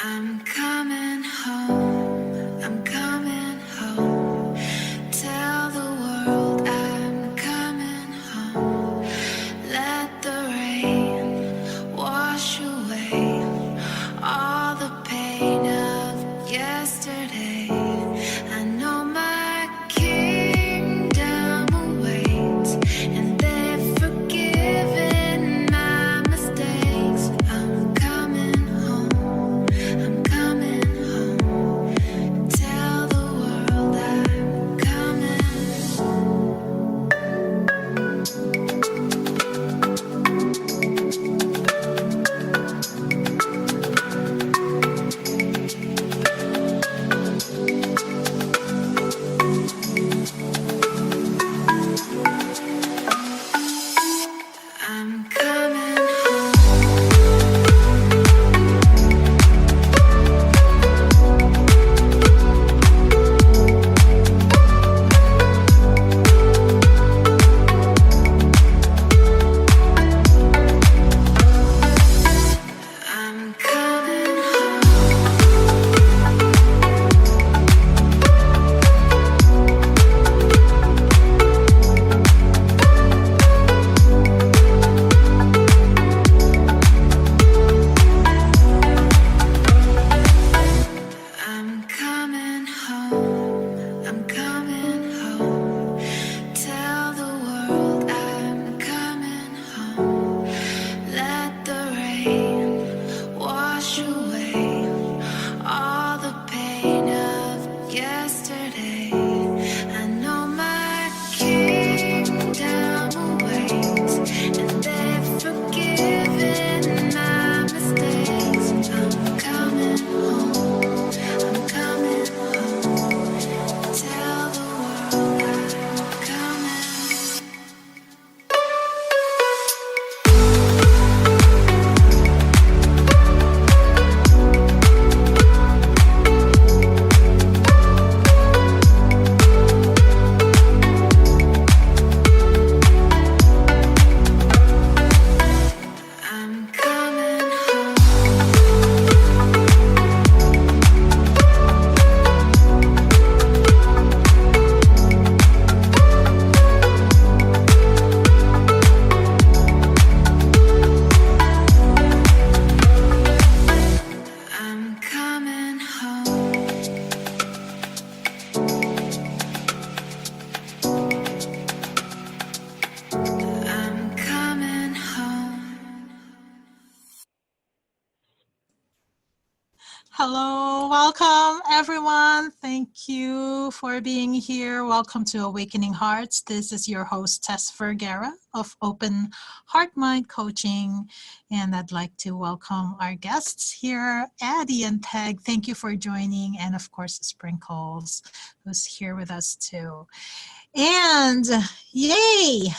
I'm coming home, I'm coming home. Tell the world I'm coming home. Let the rain wash away all the pain of yesterday. I know my kingdom awaits, and they've forgiven my mistakes. I'm coming home, I'm coming home. Tell the world I'm coming. I'm coming home. I'm coming home. I'm coming home, I'm coming home. Tell the world I'm coming home. Let the rain wash away all the pain of yesterday. I know my kingdom awaits, and they've forgiven my mistakes. I'm coming home, I'm coming home. Tell the world I'm coming. I'm coming home. I'm coming home. I'm coming home. Hello, welcome everyone. Thank you for being here. Welcome to Awakening Hearts. This is your host, Tess Vergara of Open Heart Mind Coaching. And I'd like to welcome our guests here, Addie and Peg. Thank you for joining. And of course, Sprinkles, who's here with us too. And yay,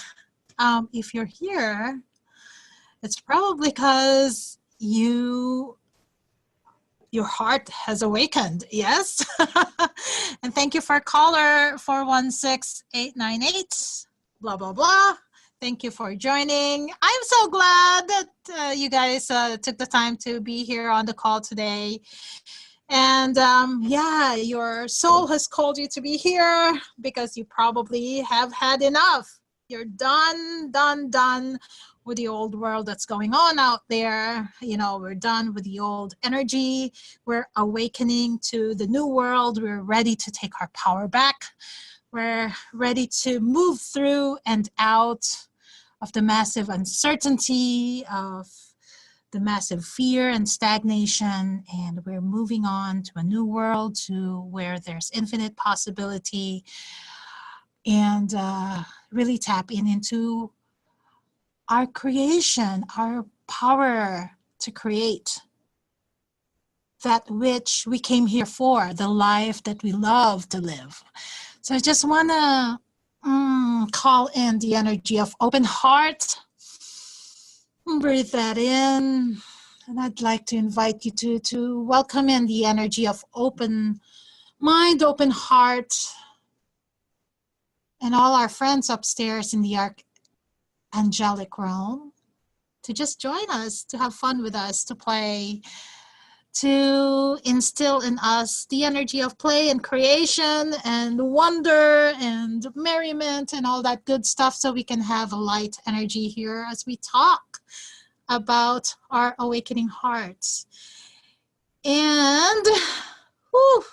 if you're here, it's probably because your heart has awakened, yes? And thank you for caller 416898, blah, blah, blah. Thank you for joining. I'm so glad that you guys took the time to be here on the call today. And yeah, your soul has called you to be here because you probably have had enough. You're done with the old world that's going on out there. You know, we're done with the old energy. We're awakening to the new world. We're ready to take our power back. We're ready to move through and out of the massive uncertainty, of the massive fear and stagnation. And we're moving on to a new world, to where there's infinite possibility, and really tap into our creation, our power to create that which we came here for, the life that we love to live. So I just want to call in the energy of open heart. Breathe that in. And I'd like to invite you to welcome in the energy of open mind, open heart, and all our friends upstairs in the angelic realm to just join us, to have fun with us, to play to instill in us the energy of play and creation and wonder and merriment and all that good stuff, so we can have a light energy here as we talk about our awakening hearts. And whew,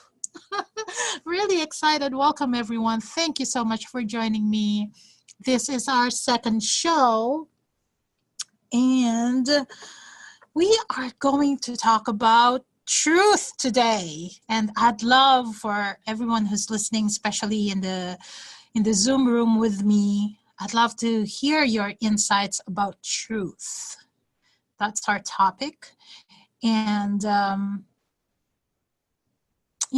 really excited. Welcome, everyone. Thank you so much for joining me. This is our second show, and we are going to talk about truth today. And I'd love for everyone who's listening, especially in the Zoom room with me, I'd love to hear your insights about truth. That's our topic. And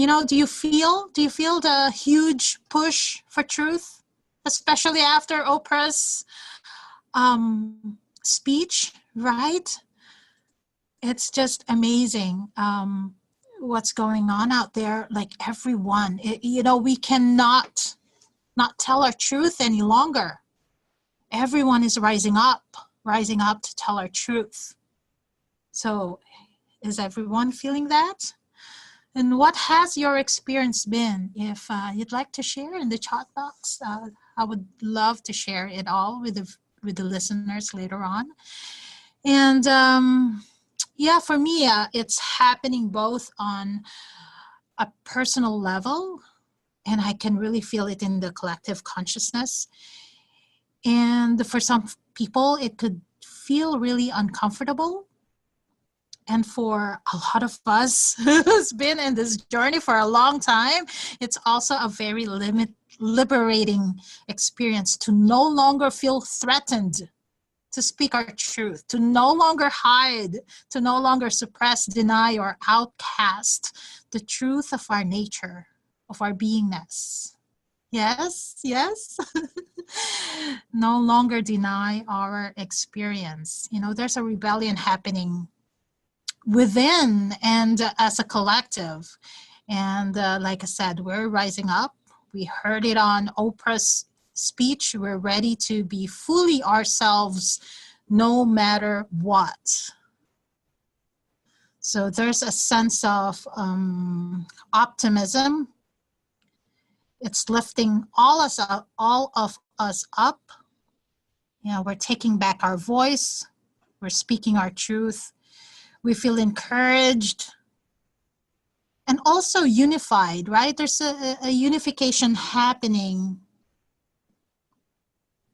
do you feel the huge push for truth, especially after Oprah's speech, right? It's just amazing what's going on out there. Like everyone, we cannot not tell our truth any longer. Everyone is rising up to tell our truth. So is everyone feeling that? And what has your experience been? If you'd like to share in the chat box, I would love to share it all with the listeners later on. And for me, it's happening both on a personal level, and I can really feel it in the collective consciousness. And for some people, it could feel really uncomfortable. And for a lot of us who's been in this journey for a long time, it's also a very liberating experience to no longer feel threatened to speak our truth, to no longer hide, to no longer suppress, deny, or outcast the truth of our nature, of our beingness. Yes. No longer deny our experience. There's a rebellion happening within and as a collective. And like I said, we're rising up. We heard it on Oprah's speech. We're ready to be fully ourselves no matter what. So there's a sense of optimism. It's lifting all of us up. We're taking back our voice. We're speaking our truth. We feel encouraged and also unified, right? There's a unification happening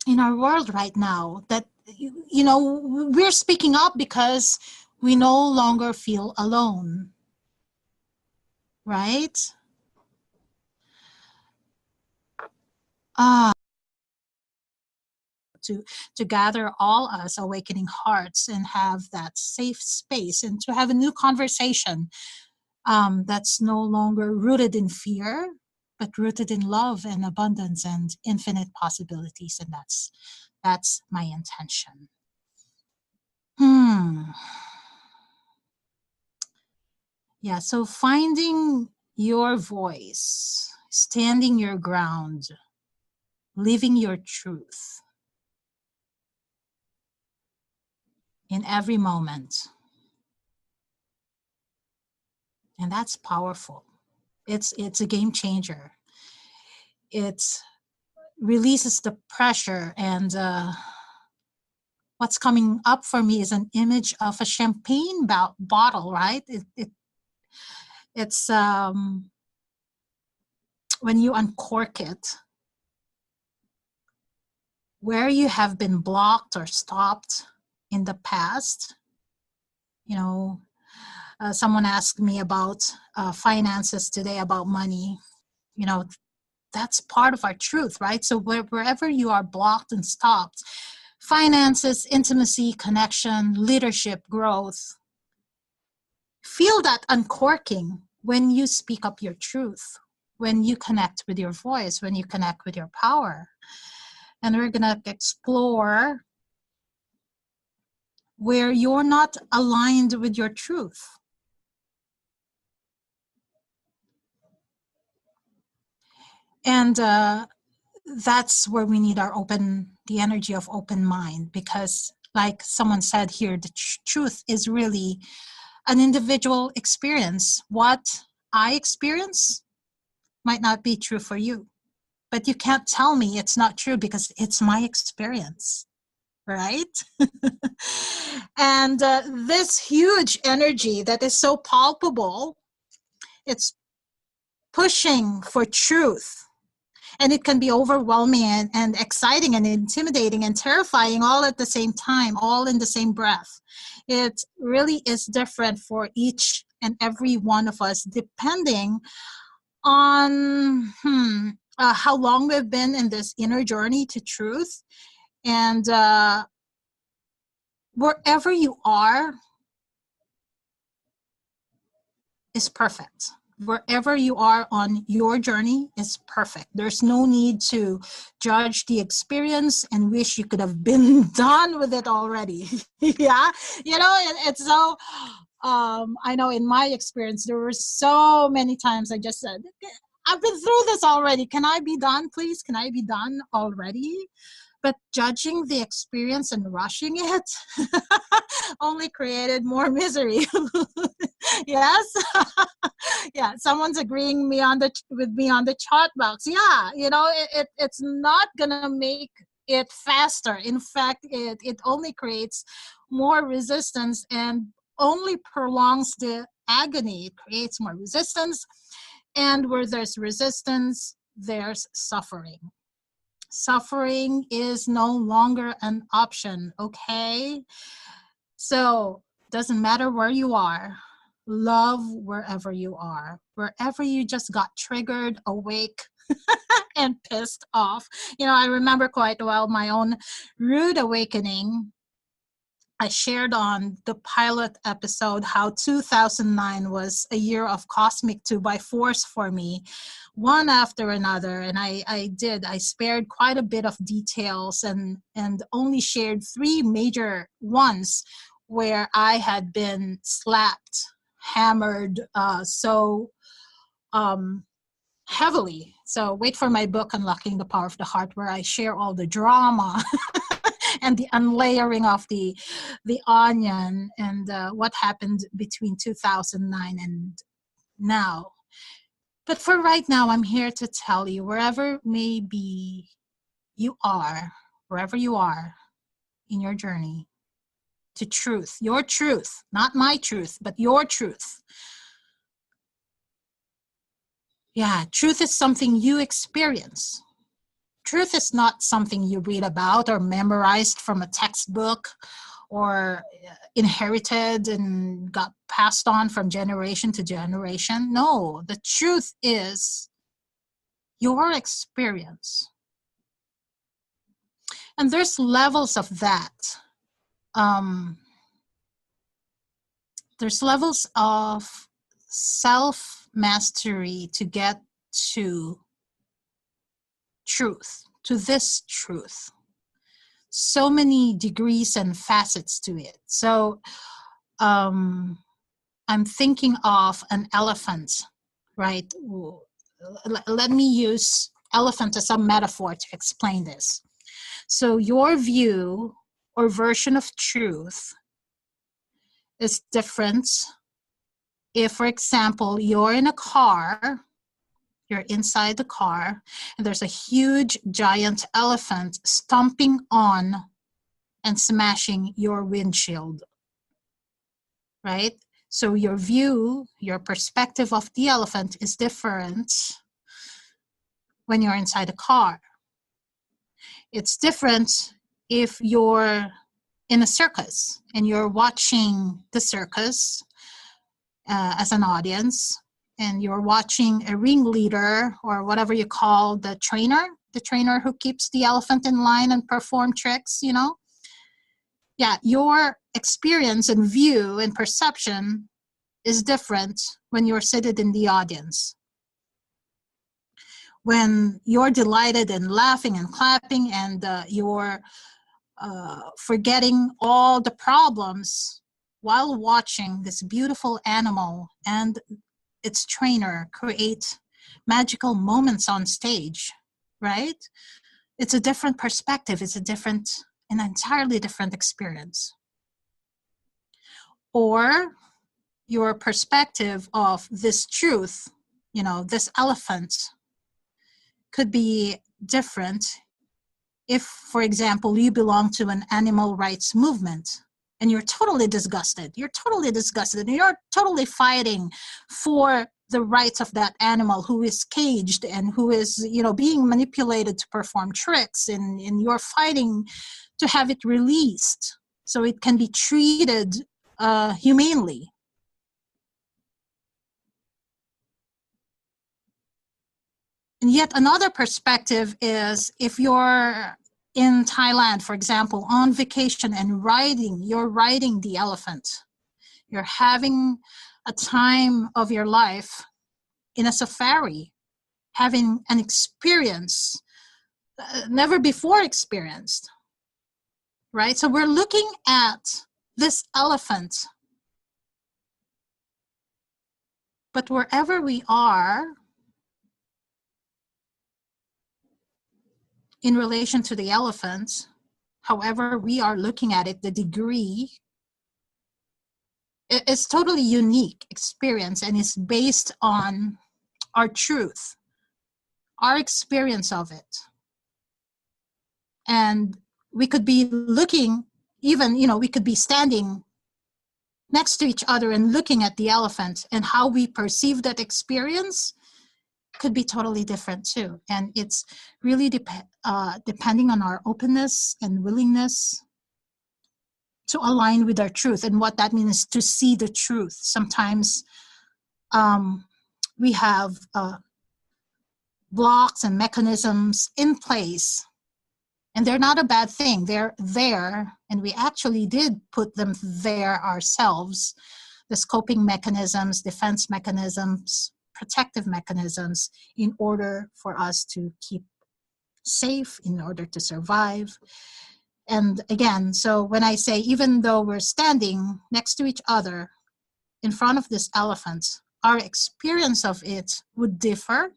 in our world right now that, we're speaking up because we no longer feel alone, right? To gather all us awakening hearts and have that safe space and to have a new conversation that's no longer rooted in fear, but rooted in love and abundance and infinite possibilities. And that's my intention. Yeah, so finding your voice, standing your ground, living your truth in every moment. And that's powerful. It's a game changer. It releases the pressure, and what's coming up for me is an image of a champagne bottle, right? It's when you uncork it, where you have been blocked or stopped in the past. Someone asked me about finances today, about money. That's part of our truth, right? So wherever you are blocked and stopped, finances, intimacy, connection, leadership, growth, feel that uncorking when you speak up your truth, when you connect with your voice, when you connect with your power. And we're going to explore where you're not aligned with your truth. And that's where we need the energy of open mind, because like someone said here, the truth is really an individual experience. What I experience might not be true for you, but you can't tell me it's not true because it's my experience, right? And this huge energy that is so palpable, it's pushing for truth. And it can be overwhelming and exciting and intimidating and terrifying all at the same time, all in the same breath. It really is different for each and every one of us, depending on how long we've been in this inner journey to truth. And wherever you are is perfect. Wherever you are on your journey is perfect. There's no need to judge the experience and wish you could have been done with it already. Yeah, it's so I know in my experience there were so many times I just said, I've been through this already, can I be done, please? Can I be done already? But judging the experience and rushing it only created more misery. Yes. Yeah, someone's agreeing with me on the chat box. Yeah, it's not gonna make it faster. In fact, it only creates more resistance and only prolongs the agony. It creates more resistance, and where there's resistance, there's suffering. Suffering is no longer an option, okay? So, doesn't matter where you are. Love wherever you are. Wherever you just got triggered, awake, and pissed off. I remember quite well my own rude awakening. I shared on the pilot episode how 2009 was a year of cosmic 2x4s for me, one after another. And I spared quite a bit of details and only shared 3 major ones where I had been slapped, hammered so heavily. So wait for my book, Unlocking the Power of the Heart, where I share all the drama and the unlayering of the onion and what happened between 2009 and now. But for right now, I'm here to tell you, wherever maybe you are, wherever you are in your journey to truth, your truth, not my truth, but your truth. Yeah, truth is something you experience. Truth is not something you read about or memorized from a textbook or inherited and got passed on from generation to generation. No, the truth is your experience. And there's levels of that. There's levels of self-mastery to get to truth, to this truth. So many degrees and facets to it. So I'm thinking of an elephant, right? Let me use elephant as a metaphor to explain this. So your view or version of truth is different if, for example, you're in a car, you're inside the car, and there's a huge giant elephant stomping on and smashing your windshield, right? So your view, your perspective of the elephant is different when you're inside a car. It's different if you're in a circus and you're watching the circus as an audience, and you're watching a ringleader or whatever you call the trainer who keeps the elephant in line and perform tricks, Yeah, your experience and view and perception is different when you're seated in the audience. When you're delighted and laughing and clapping and you're forgetting all the problems while watching this beautiful animal and its trainer create magical moments on stage, right? It's a different perspective. It's an entirely different experience. Or your perspective of this truth, this elephant, could be different if, for example, you belong to an animal rights movement and you're totally disgusted. You're totally fighting for the rights of that animal who is caged and who is, being manipulated to perform tricks, and you're fighting to have it released so it can be treated humanely. And yet another perspective is if you're in Thailand, for example, on vacation and you're riding the elephant. You're having a time of your life in a safari, having an experience never before experienced, right? So we're looking at this elephant, but wherever we are in relation to the elephant, however we are looking at it, the degree, it's totally unique experience and it's based on our truth, our experience of it. And we could be looking, even, we could be standing next to each other and looking at the elephant, and how we perceive that experience could be totally different too. And it's really depending on our openness and willingness to align with our truth. And what that means is to see the truth. Sometimes we have blocks and mechanisms in place, and they're not a bad thing. They're there, and we actually did put them there ourselves. The coping mechanisms, defense mechanisms, protective mechanisms, in order for us to keep safe, in order to survive. And again, so when I say, even though we're standing next to each other in front of this elephant, our experience of it would differ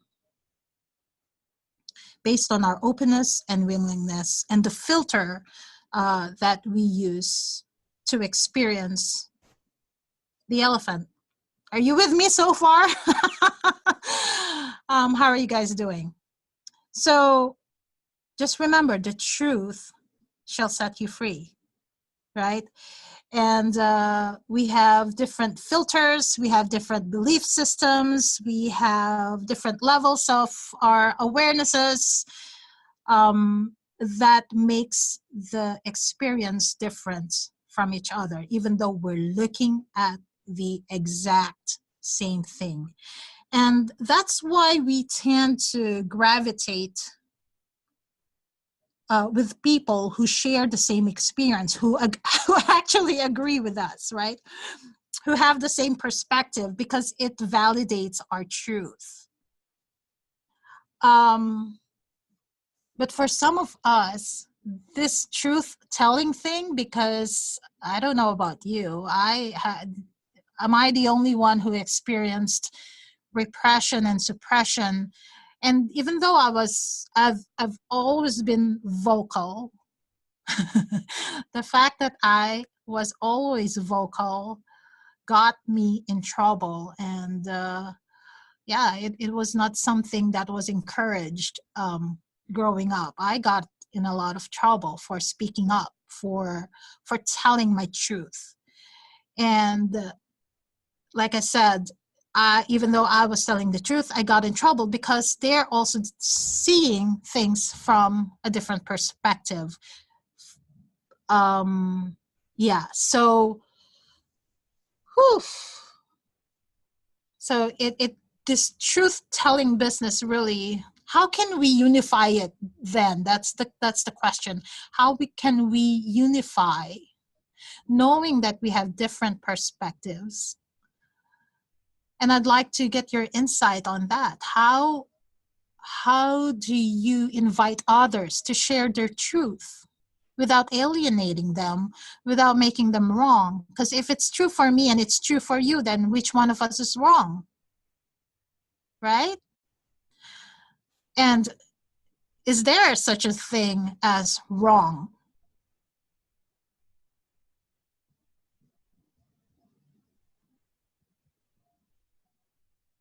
based on our openness and willingness and the filter that we use to experience the elephant. Are you with me so far? How are you guys doing? So just remember, the truth shall set you free, right? And we have different filters, we have different belief systems, we have different levels of our awarenesses that makes the experience different from each other, even though we're looking at the exact same thing. And that's why we tend to gravitate with people who share the same experience, who actually agree with us, right? Who have the same perspective, because it validates our truth. But for some of us, this truth-telling thing, because I don't know about you, am I the only one who experienced repression and suppression? And even though I've always been vocal, the fact that I was always vocal got me in trouble. And it was not something that was encouraged growing up. I got in a lot of trouble for speaking up, for telling my truth. And like I said, even though I was telling the truth, I got in trouble because they're also seeing things from a different perspective. So this truth-telling business, really, how can we unify it then? That's the question. How can we unify, knowing that we have different perspectives? And I'd like to get your insight on that. How do you invite others to share their truth without alienating them, without making them wrong? Because if it's true for me and it's true for you, then which one of us is wrong? Right? And is there such a thing as wrong?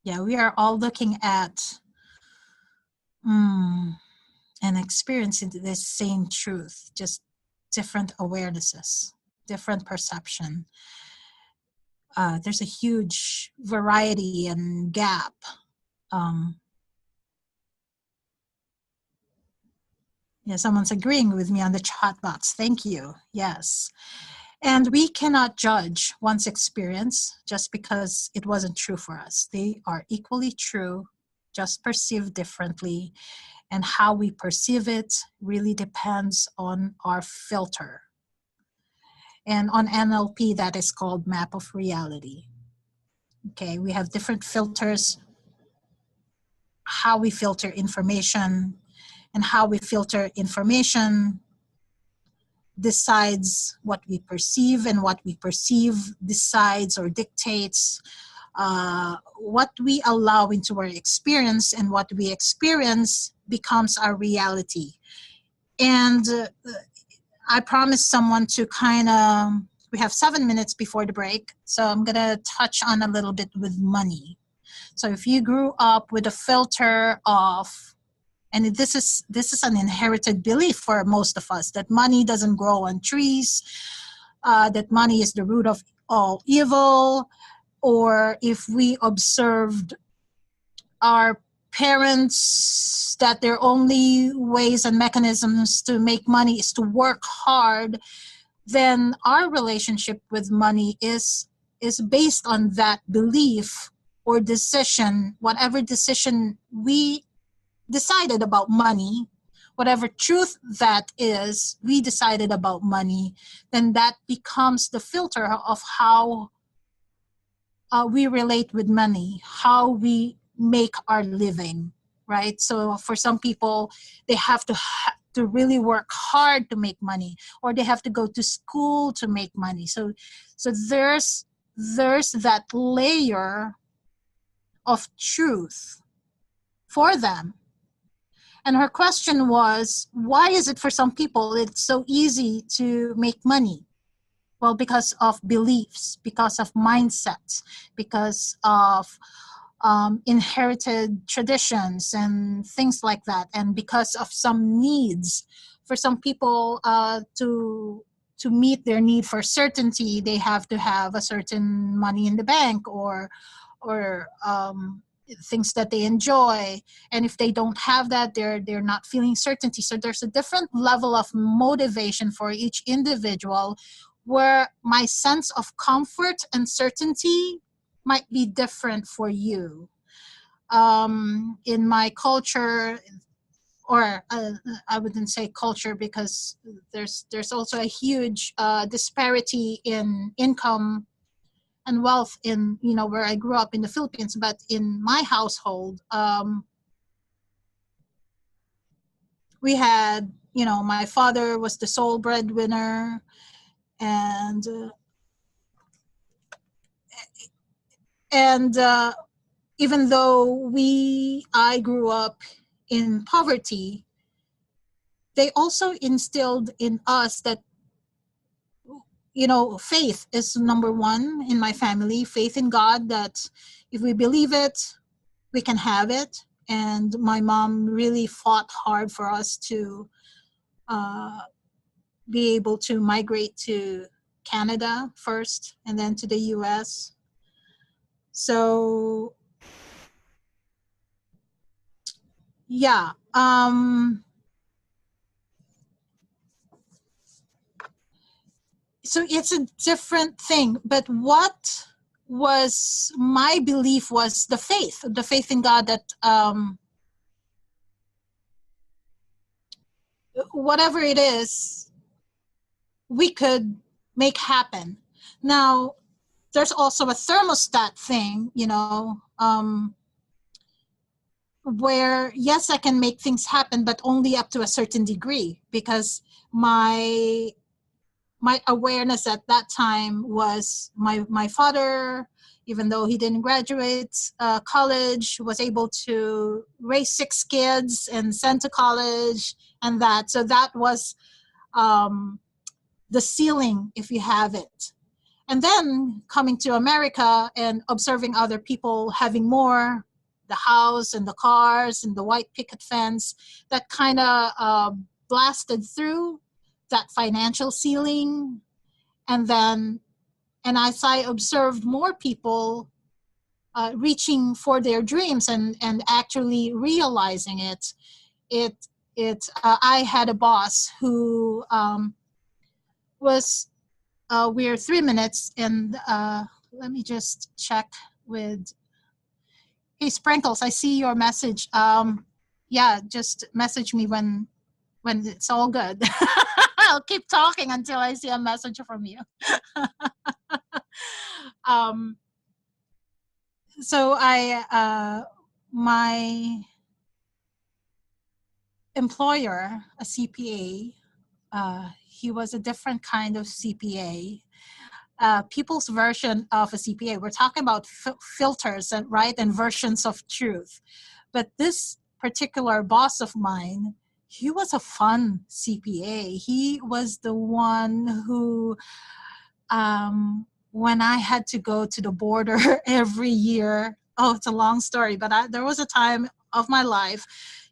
Yeah, we are all looking at and experiencing this same truth, just different awarenesses, different perception. There's a huge variety and gap. Um, yeah, someone's agreeing with me on the chat box. Thank you. Yes. And we cannot judge one's experience just because it wasn't true for us. They are equally true, just perceived differently. And how we perceive it really depends on our filter. And on NLP, that is called map of reality. Okay, we have different filters, how we filter information, and how we filter information decides what we perceive, and what we perceive decides or dictates what we allow into our experience, and what we experience becomes our reality. And I promised someone to kind of, we have 7 minutes before the break, so I'm going to touch on a little bit with money. So if you grew up with a filter of, and this is an inherited belief for most of us, that money doesn't grow on trees, that money is the root of all evil, or if we observed our parents that their only ways and mechanisms to make money is to work hard, then our relationship with money is based on that belief or decision. Whatever decision we decided about money, whatever truth that is, we decided about money, then that becomes the filter of how we relate with money, how we make our living, right? So for some people, they have to really work hard to make money, or they have to go to school to make money. So there's that layer of truth for them. And her question was, why is it for some people it's so easy to make money? Well, because of beliefs, because of mindsets, because of inherited traditions and things like that, and because of some needs. For some people, to meet their need for certainty, they have to have a certain money in the bank, or things that they enjoy, and if they don't have that, they're not feeling certainty. So there's a different level of motivation for each individual, where my sense of comfort and certainty might be different for you. In my culture, or I wouldn't say culture, because there's also a huge disparity in income and wealth in, where I grew up in the Philippines. But in my household, we had, my father was the sole breadwinner, and even though I grew up in poverty, they also instilled in us that, faith is number one in my family, faith in God, that if we believe it, we can have it. And my mom really fought hard for us to be able to migrate to Canada first, and then to the US. So yeah, so it's a different thing. But what was my belief was the faith in God, that whatever it is, we could make happen. Now, there's also a thermostat thing, where yes, I can make things happen, but only up to a certain degree, because my awareness at that time was my father, even though he didn't graduate college, was able to raise 6 kids and send to college, and that was the ceiling, if you have it. And then coming to America and observing other people having more, the house and the cars and the white picket fence, that kind of blasted through that financial ceiling. And then, and as I observed more people reaching for their dreams and actually realizing it, I had a boss who was, we're 3 minutes, and let me just check with, hey Sprinkles, I see your message. Yeah, just message me when it's all good. I'll keep talking until I see a message from you. So my employer, a CPA, he was a different kind of CPA. People's version of a CPA. We're talking about filters and right and versions of truth. But this particular boss of mine, he was a fun CPA. He was the one who, when I had to go to the border every year, oh, it's a long story, but there was a time of my life,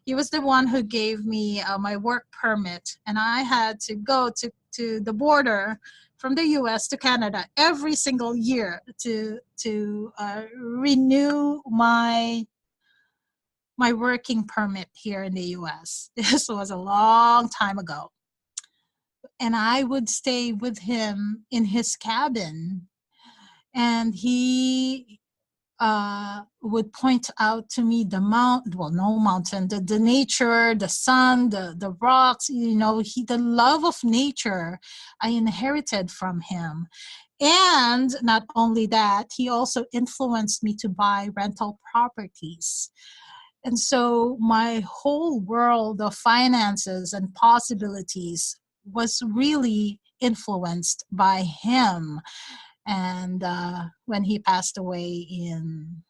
he was the one who gave me my work permit, and I had to go to the border from the U.S. to Canada every single year to renew my working permit here in the U.S. This was a long time ago. And I would stay with him in his cabin, and he would point out to me the mountain, the nature, the sun, the rocks, the love of nature I inherited from him. And not only that, he also influenced me to buy rental properties. And so my whole world of finances and possibilities was really influenced by him. And when he passed away in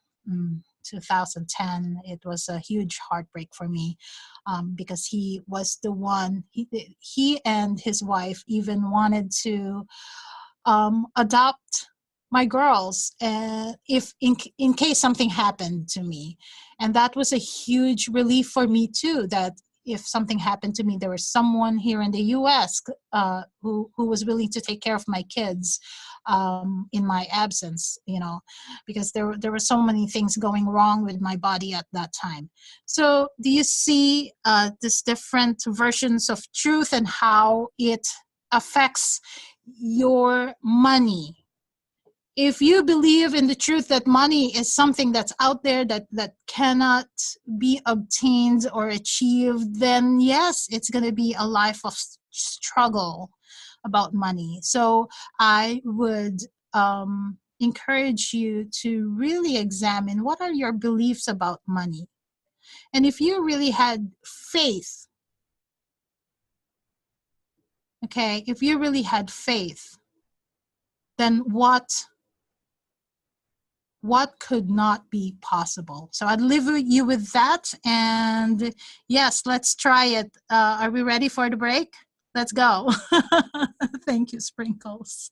2010, it was a huge heartbreak for me, because he was the one, he and his wife even wanted to adopt my girls, if in case something happened to me. And that was a huge relief for me too, that if something happened to me, there was someone here in the US who was willing to take care of my kids in my absence, because there were so many things going wrong with my body at that time. So do you see these different versions of truth and how it affects your money? If you believe in the truth that money is something that's out there that cannot be obtained or achieved, then yes, it's going to be a life of struggle about money. So I would encourage you to really examine what are your beliefs about money. And if you really had faith, okay, if you really had faith, then what could not be possible? So I'd leave you with that. And yes, let's try it. Are we ready for the break? Let's go. Thank you, Sprinkles.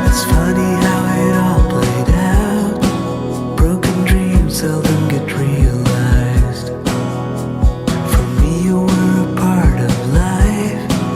It's funny how it all played out. Broken dreams seldom get realized. For me, you were a part of life.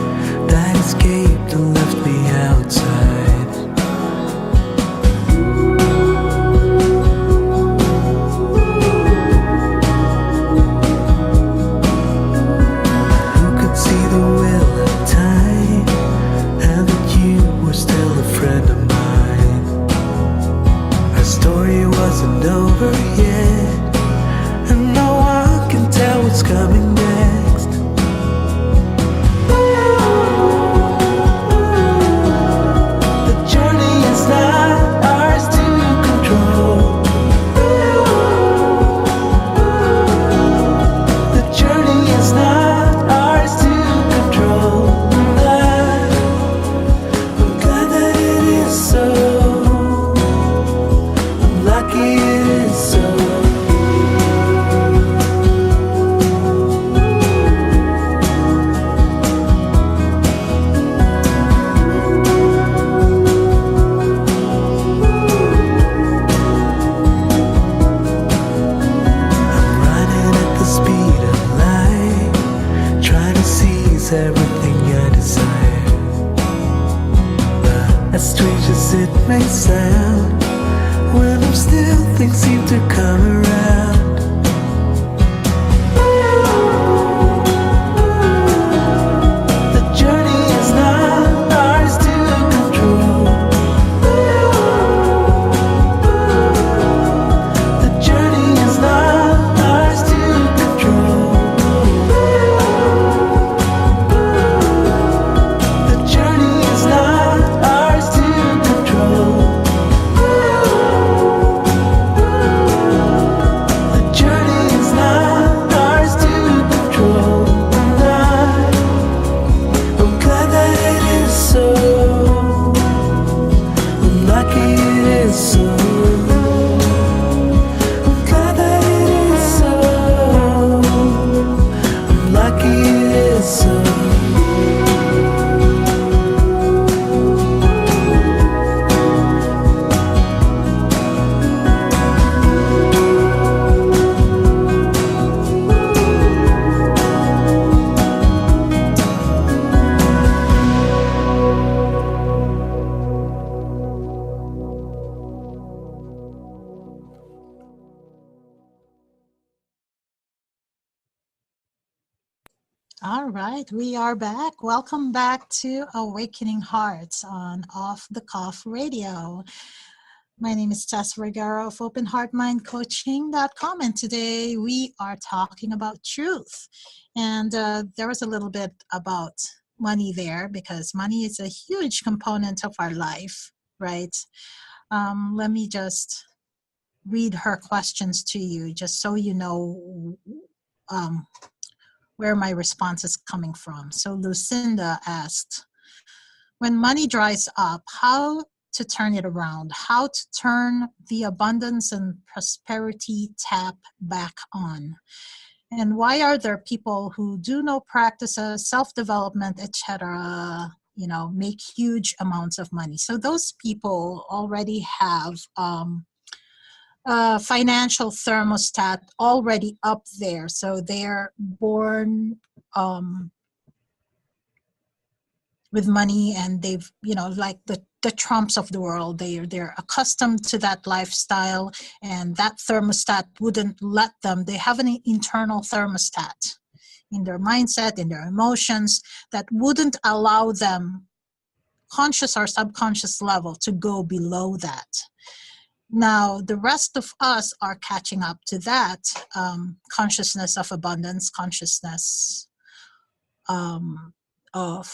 is everything I desire. But as strange as it may sound, when I'm still, things seem to come around. The journey is not ours to control. The journey is not ours to control. The journey is not ours to control. The journey is not ours to control. And I'm glad that it is so. I'm lucky it is so. I'm glad that it is so. I'm lucky it is so. All right, we are back. Welcome back to Awakening Hearts on Off the Cuff Radio. My name is Tess Vergara of OpenHeartMindCoaching.com, and today we are talking about truth. And there was a little bit about money there because money is a huge component of our life, right? Let me just read her questions to you just so you know where my response is coming from. So Lucinda asked, when money dries up, how to turn it around? How to turn the abundance and prosperity tap back on? And why are there people who do no practices, self-development, etc., make huge amounts of money? So those people already have financial thermostat already up there. So they're born with money, and they've, like the Trumps of the world, they're accustomed to that lifestyle, and that thermostat wouldn't let them. They have an internal thermostat in their mindset, in their emotions, that wouldn't allow them, conscious or subconscious level, to go below that. Now, the rest of us are catching up to that consciousness of abundance, consciousness of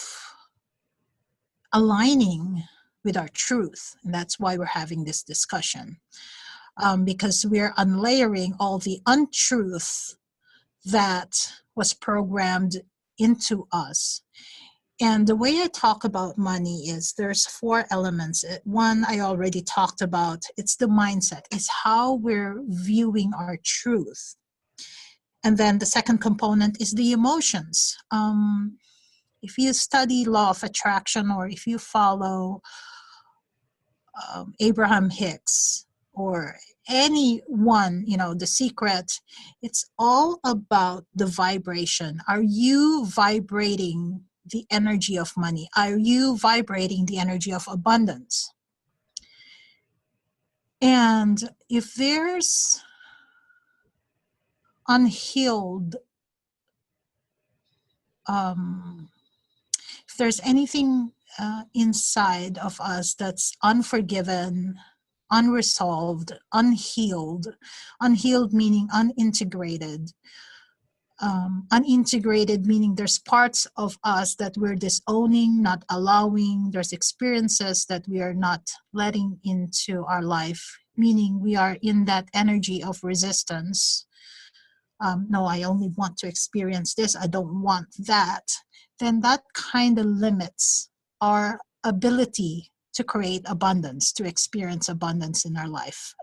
aligning with our truth. And that's why we're having this discussion, because we're unlayering all the untruth that was programmed into us. And the way I talk about money is there's 4 elements. One I already talked about. It's the mindset. It's how we're viewing our truth. And then the second component is the emotions. If you study law of attraction, or if you follow Abraham Hicks or anyone, The Secret, it's all about the vibration. Are you vibrating the energy of money? Are you vibrating the energy of abundance? And if there's unhealed, if there's anything inside of us that's unforgiven, unresolved, unhealed meaning unintegrated, unintegrated meaning there's parts of us that we're disowning, not allowing. There's experiences that we are not letting into our life, meaning we are in that energy of resistance. No, I only want to experience this, I don't want that. Then that kind of limits our ability to create abundance, to experience abundance in our life.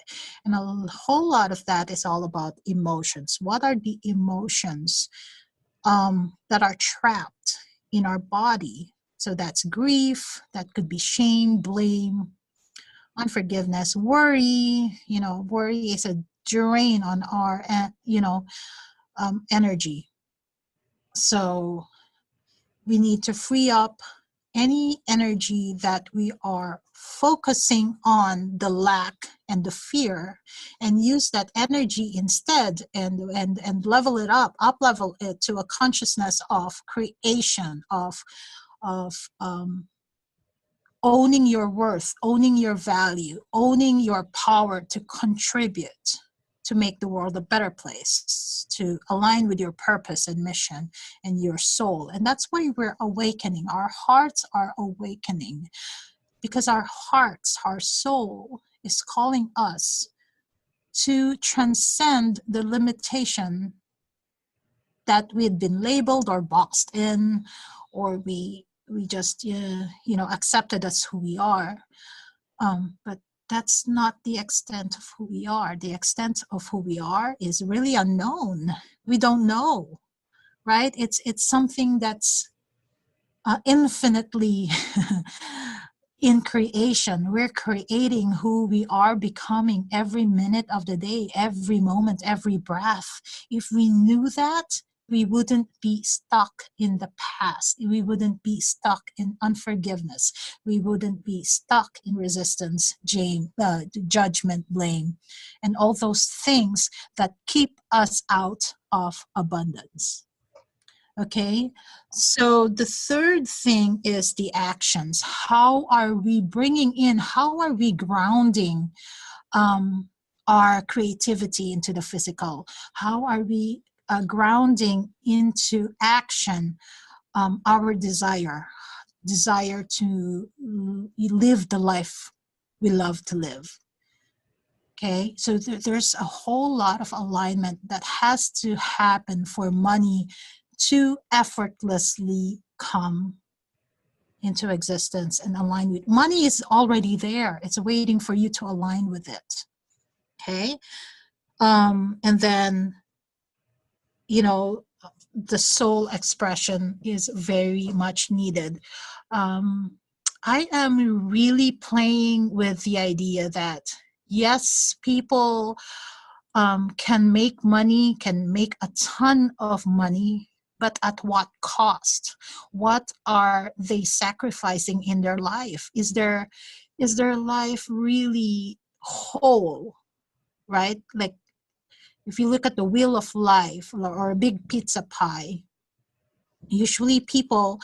And a whole lot of that is all about emotions. What are the emotions that are trapped in our body? So that's grief, that could be shame, blame, unforgiveness, worry. Worry is a drain on our, energy. So We need to free up any energy that we are focusing on the lack and the fear, and use that energy instead, and level it up level it to a consciousness of creation, of owning your worth, owning your value, owning your power to contribute, to make the world a better place, to align with your purpose and mission and your soul. And that's why we're awakening. Our hearts are awakening because our hearts, our soul is calling us to transcend the limitation that we've been labeled or boxed in, or we just accepted as who we are. But that's not the extent of who we are. The extent of who we are is really unknown. We don't know, right? It's something that's infinitely in creation. We're creating who we are becoming every minute of the day, every moment, every breath. If we knew that, we wouldn't be stuck in the past. We wouldn't be stuck in unforgiveness. We wouldn't be stuck in resistance, judgment, blame, and all those things that keep us out of abundance. Okay, so the third thing is the actions. How are we bringing in, how are we grounding our creativity into the physical? How are we grounding into action our desire to live the life we love to live? Okay, so there's a whole lot of alignment that has to happen for money to effortlessly come into existence and align with. Money is already there. It's waiting for you to align with it. Okay, and then the soul expression is very much needed. I am really playing with the idea that yes, people can make money, can make a ton of money, but at what cost? What are they sacrificing in their life? Is their life really whole, right? Like if you look at the wheel of life or a big pizza pie, usually people,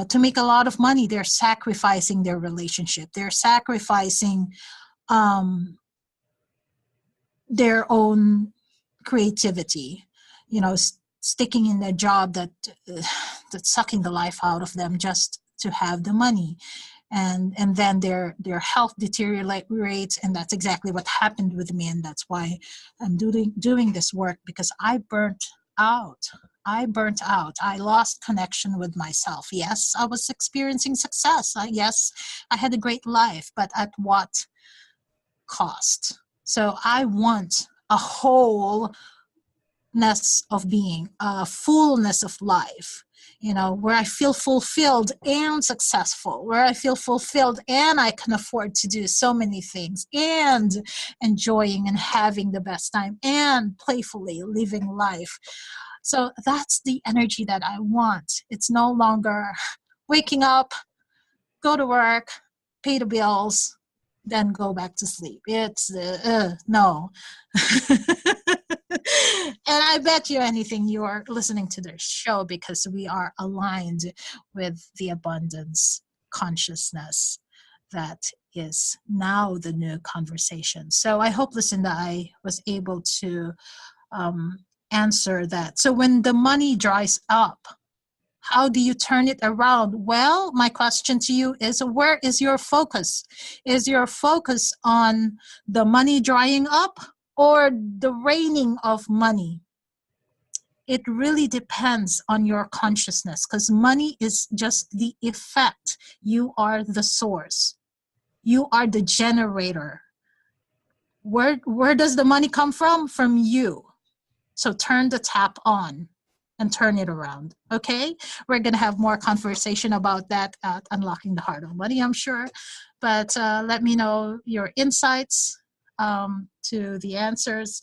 to make a lot of money, they're sacrificing their relationship. They're sacrificing their own creativity, sticking in a job that's sucking the life out of them just to have the money, and then their health deteriorates. And that's exactly what happened with me, and that's why I'm doing this work, because I burnt out. I lost connection with myself. Yes, I was experiencing success. Yes, I had a great life, but at what cost? So I want a wholeness of being, a fullness of life, where I feel fulfilled and successful, where I feel fulfilled and I can afford to do so many things, and enjoying and having the best time and playfully living life. So that's the energy that I want. It's no longer waking up, go to work, pay the bills, then go back to sleep. It's no. And I bet you anything you are listening to this show because we are aligned with the abundance consciousness that is now the new conversation. So I hope, Lucinda, I was able to answer that. So when the money dries up, how do you turn it around? Well, my question to you is, where is your focus? Is your focus on the money drying up or the raining of money? It really depends on your consciousness, because money is just the effect. You are the source. You are the generator. Where does the money come from? From you. So turn the tap on and turn it around. Okay, we're gonna have more conversation about that at Unlocking the Heart of Money, I'm sure. But let me know your insights to the answers,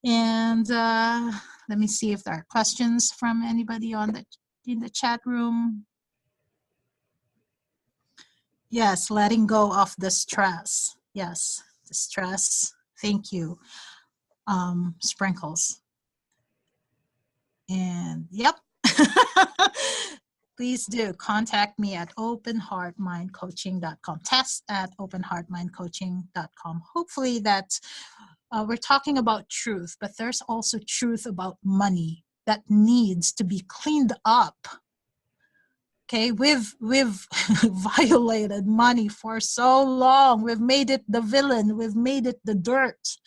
and let me see if there are questions from anybody in the chat room. Yes, letting go of the stress. Yes, the stress. Thank you. Sprinkles. And yep. Please do contact me at openheartmindcoaching.com. Test at openheartmindcoaching.com. Hopefully that we're talking about truth, but there's also truth about money that needs to be cleaned up. Okay, we've violated money for so long. We've made it the villain. We've made it the dirt.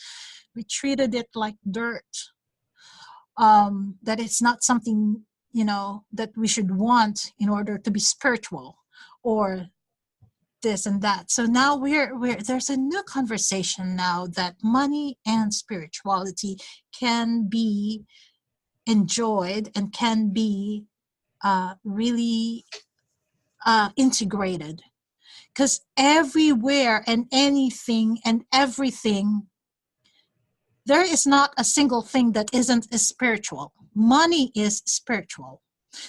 We treated it like dirt. That it's not something, that we should want in order to be spiritual, or this and that. So now there's a new conversation now that money and spirituality can be enjoyed and can be really integrated, because everywhere and anything and everything, there is not a single thing that isn't spiritual. Money is spiritual.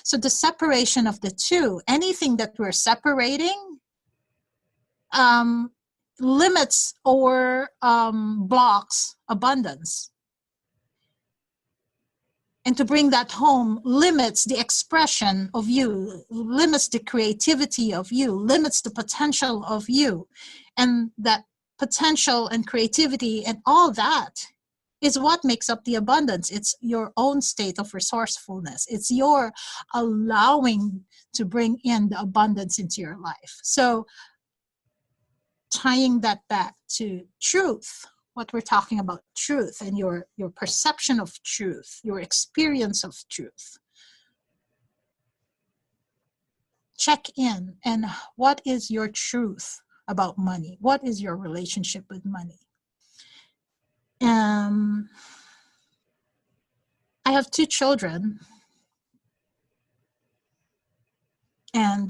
So the separation of the two, anything that we're separating, limits or blocks abundance. And to bring that home limits the expression of you, limits the creativity of you, limits the potential of you. And that potential and creativity and all that is what makes up the abundance. It's your own state of resourcefulness. It's your allowing to bring in the abundance into your life. So tying that back to truth, what we're talking about, truth and your perception of truth, your experience of truth. Check in, and what is your truth about money? What is your relationship with money? I have 2 children, and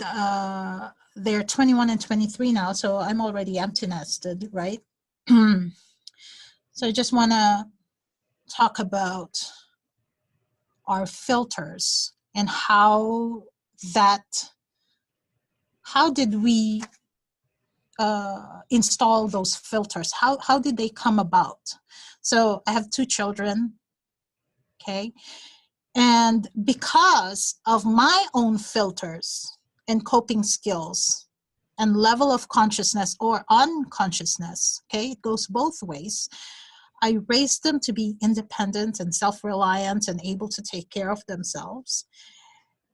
they're 21 and 23 now, so I'm already empty nested, right? So I just want to talk about our filters and how did we install those filters? How did they come about? So I have 2 children, okay? And because of my own filters and coping skills and level of consciousness or unconsciousness, okay, it goes both ways, I raised them to be independent and self-reliant and able to take care of themselves.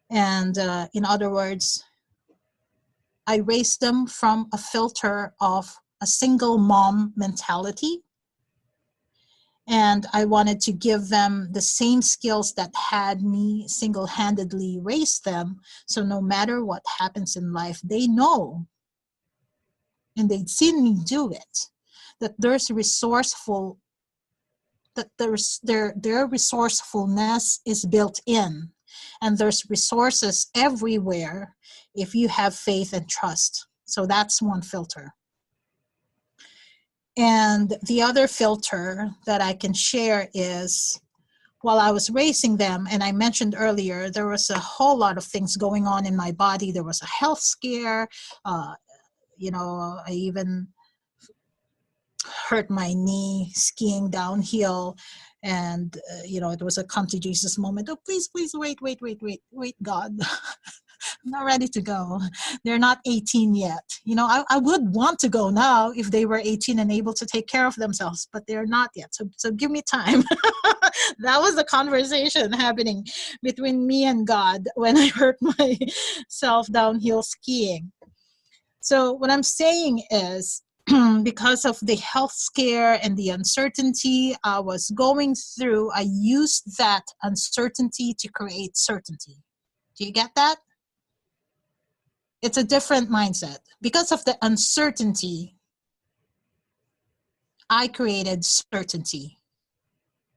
And in other words, I raised them from a filter of a single mom mentality. And I wanted to give them the same skills that had me single-handedly raise them. So no matter what happens in life, they know, and they'd seen me do it, that there's their resourcefulness is built in. And there's resources everywhere if you have faith and trust. So that's one filter. And the other filter that I can share is, while I was raising them, and I mentioned earlier, there was a whole lot of things going on in my body. There was a health scare. I even hurt my knee skiing downhill. And, it was a come to Jesus moment. Oh, please, wait, God. I'm not ready to go. They're not 18 yet. I would want to go now if they were 18 and able to take care of themselves, but they're not yet. So give me time. That was the conversation happening between me and God when I hurt myself downhill skiing. So what I'm saying is, because of the health scare and the uncertainty I was going through, I used that uncertainty to create certainty. Do you get that? It's a different mindset. Because of the uncertainty, I created certainty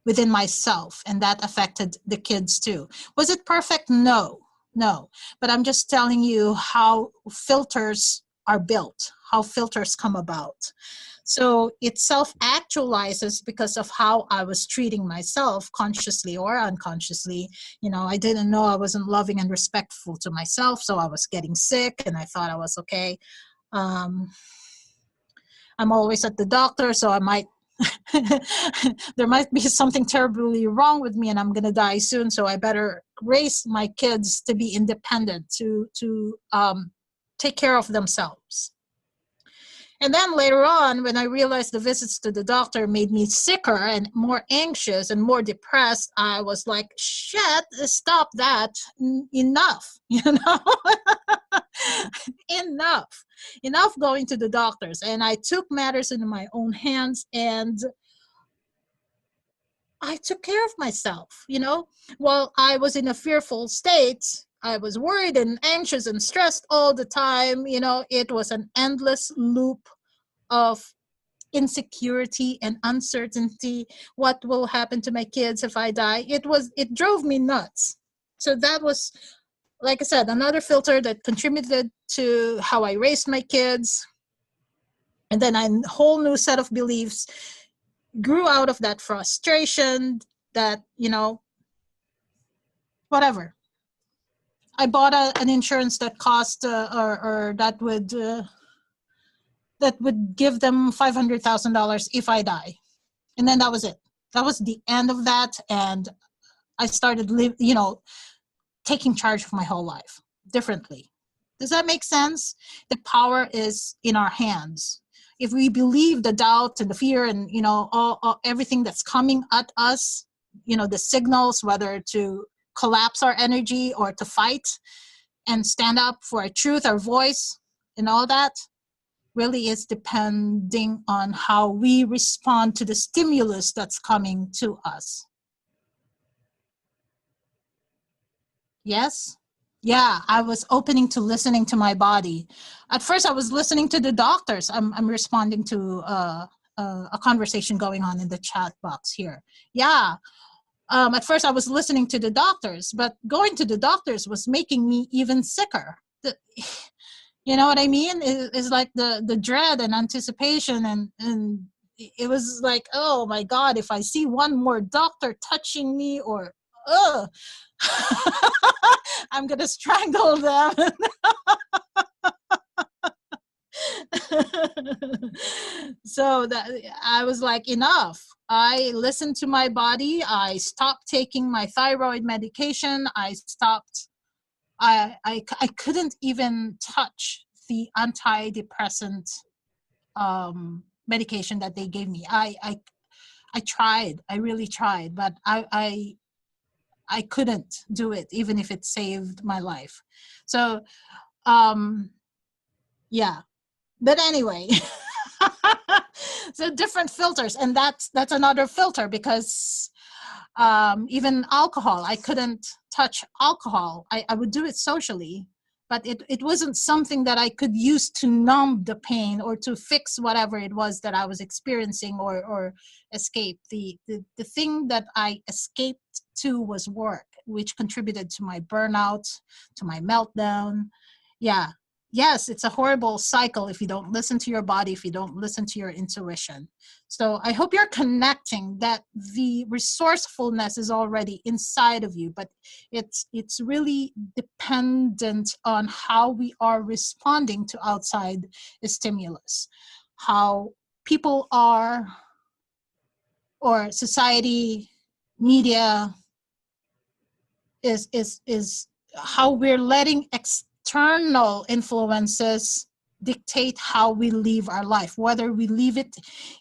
within myself, and that affected the kids too. Was it perfect? No. But I'm just telling you how filters are built, how filters come about. So it self-actualizes because of how I was treating myself, consciously or unconsciously. I didn't know I wasn't loving and respectful to myself, so I was getting sick and I thought I was okay. Um, I'm always at the doctor, so I might there might be something terribly wrong with me, and I'm gonna die soon. So I better raise my kids to be independent, to take care of themselves. And then later on, when I realized the visits to the doctor made me sicker and more anxious and more depressed, I was like, shit, stop that. Enough, enough. Enough going to the doctors. And I took matters into my own hands, and I took care of myself, While I was in a fearful state, I was worried and anxious and stressed all the time. It was an endless loop of insecurity and uncertainty. What will happen to my kids if I die? It drove me nuts. So that was, like I said, another filter that contributed to how I raised my kids. And then a whole new set of beliefs grew out of that frustration, that, whatever. I bought an insurance that cost or that would give them $500,000 if I die. And then that was it. That was the end of that. And I started taking charge of my whole life differently. Does that make sense? The power is in our hands. If we believe the doubt and the fear and, all everything that's coming at us, the signals, whether to collapse our energy or to fight and stand up for our truth, our voice, and all that, really is depending on how we respond to the stimulus that's coming to us. Yes? Yeah, I was opening to listening to my body. At first, I was listening to the doctors. I'm responding to a conversation going on in the chat box here. Yeah. At first, I was listening to the doctors, but going to the doctors was making me even sicker. You know what I mean? It's like the dread and anticipation, and it was like, oh my God, if I see one more doctor touching me, or I'm gonna strangle them. So that I was like, enough. I listened to my body. I stopped taking my thyroid medication. I couldn't even touch the antidepressant medication that they gave me. I tried. I really tried, but I couldn't do it, even if it saved my life. So, yeah. But anyway, so different filters, and that's another filter, because even alcohol, I couldn't touch alcohol. I would do it socially, but it wasn't something that I could use to numb the pain or to fix whatever it was that I was experiencing or escape. The thing that I escaped to was work, which contributed to my burnout, to my meltdown. Yeah. Yes, it's a horrible cycle if you don't listen to your body, if you don't listen to your intuition. So I hope you're connecting that the resourcefulness is already inside of you, but it's really dependent on how we are responding to outside stimulus, how people are, or society, media is how we're letting external influences dictate how we live our life, whether we live it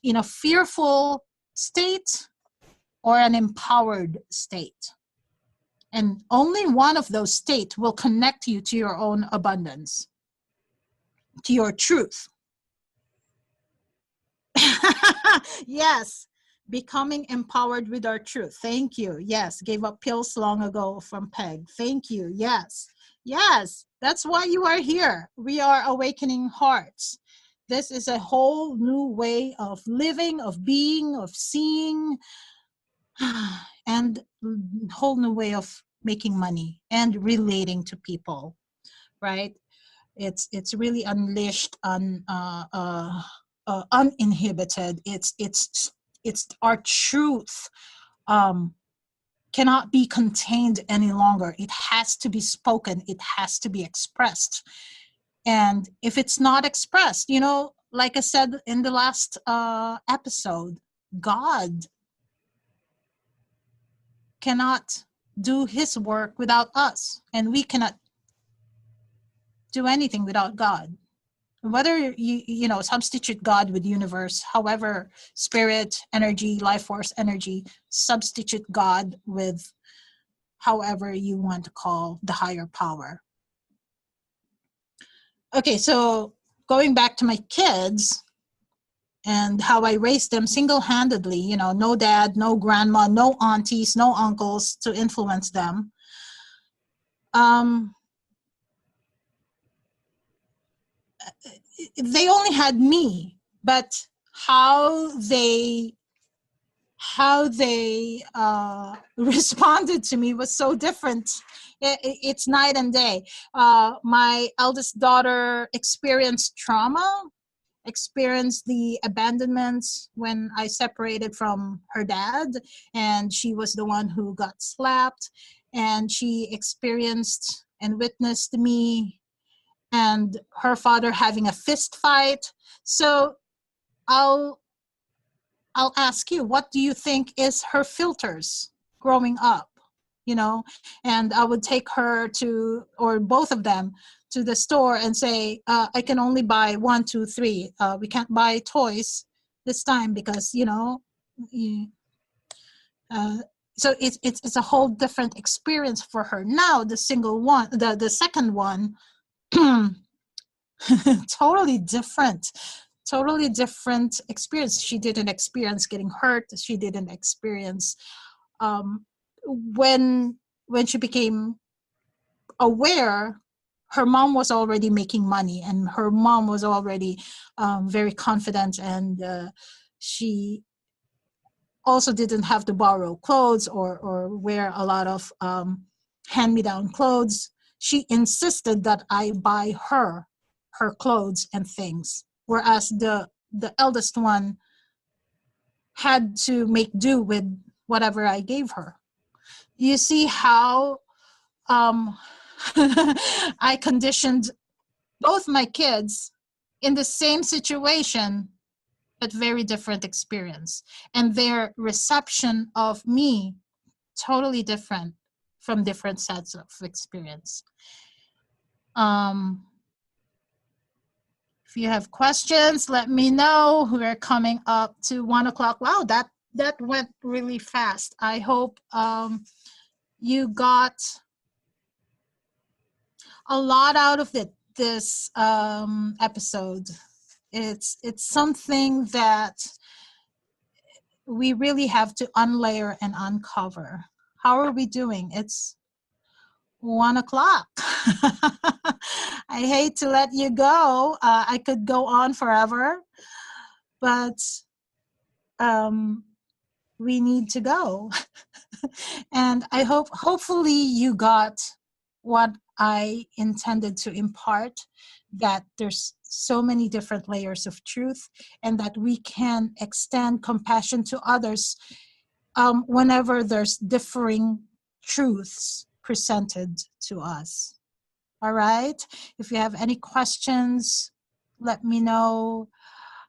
in a fearful state or an empowered state. And only one of those states will connect you to your own abundance, to your truth. Yes, becoming empowered with our truth. Thank you. Yes, gave up pills long ago from Peg. Thank you. Yes. Yes, that's why you are here. We are awakening hearts. This is a whole new way of living, of being, of seeing, and a whole new way of making money and relating to people, right? It's really unleashed, uninhibited. It's our truth. Cannot be contained any longer. It has to be spoken. It has to be expressed. And if it's not expressed, like I said in the last episode, God cannot do his work without us, and we cannot do anything without God. Whether you substitute God with universe, however, spirit, energy, life force, energy, substitute God with however you want to call the higher power. Okay, so going back to my kids and how I raised them single-handedly, no dad, no grandma, no aunties, no uncles to influence them. They only had me, but how they responded to me was so different. It's night and day. My eldest daughter experienced trauma, experienced the abandonment when I separated from her dad, and she was the one who got slapped, and she experienced and witnessed me and her father having a fist fight. So I'll ask you, what do you think is her filters growing up? And I would take her to, or both of them, to the store and say, I can only buy 1, 2, 3. We can't buy toys this time because, so it's a whole different experience for her. Now the single one, the second one, totally different experience. She didn't experience getting hurt. She didn't experience when she became aware, her mom was already making money, and her mom was already very confident, and she also didn't have to borrow clothes or wear a lot of hand-me-down clothes. She insisted that I buy her clothes and things, whereas the eldest one had to make do with whatever I gave her. You see how I conditioned both my kids in the same situation, but very different experience, and their reception of me totally different from different sets of experience. If you have questions, let me know. We're coming up to 1 o'clock. Wow, that went really fast. I hope you got a lot out of this episode. It's something that we really have to unlayer and uncover. How are we doing? It's 1 o'clock. I hate to let you go. I could go on forever, but we need to go. And I hopefully you got what I intended to impart, that there's so many different layers of truth, and that we can extend compassion to others whenever there's differing truths presented to us. All right? If you have any questions, let me know.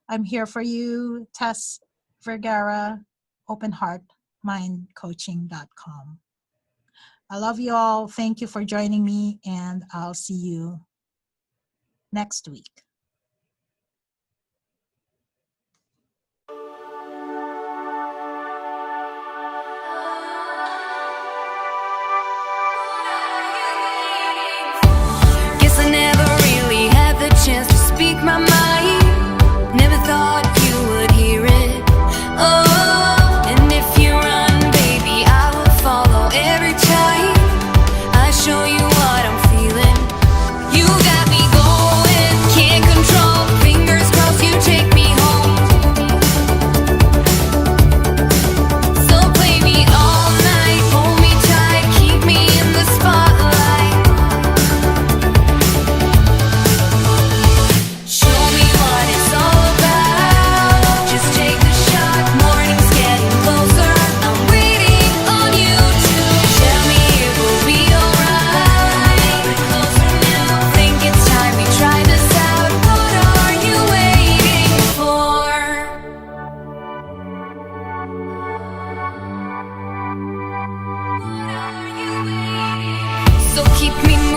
I'm here for you. Tess Vergara, openheartmindcoaching.com. I love you all. Thank you for joining me, and I'll see you next week. Guess I never really had the chance to speak my mind. Never thought you would hear it. Oh, and if you run, baby, I will follow every time. I show you what I'm feeling. You got me going, can't So keep me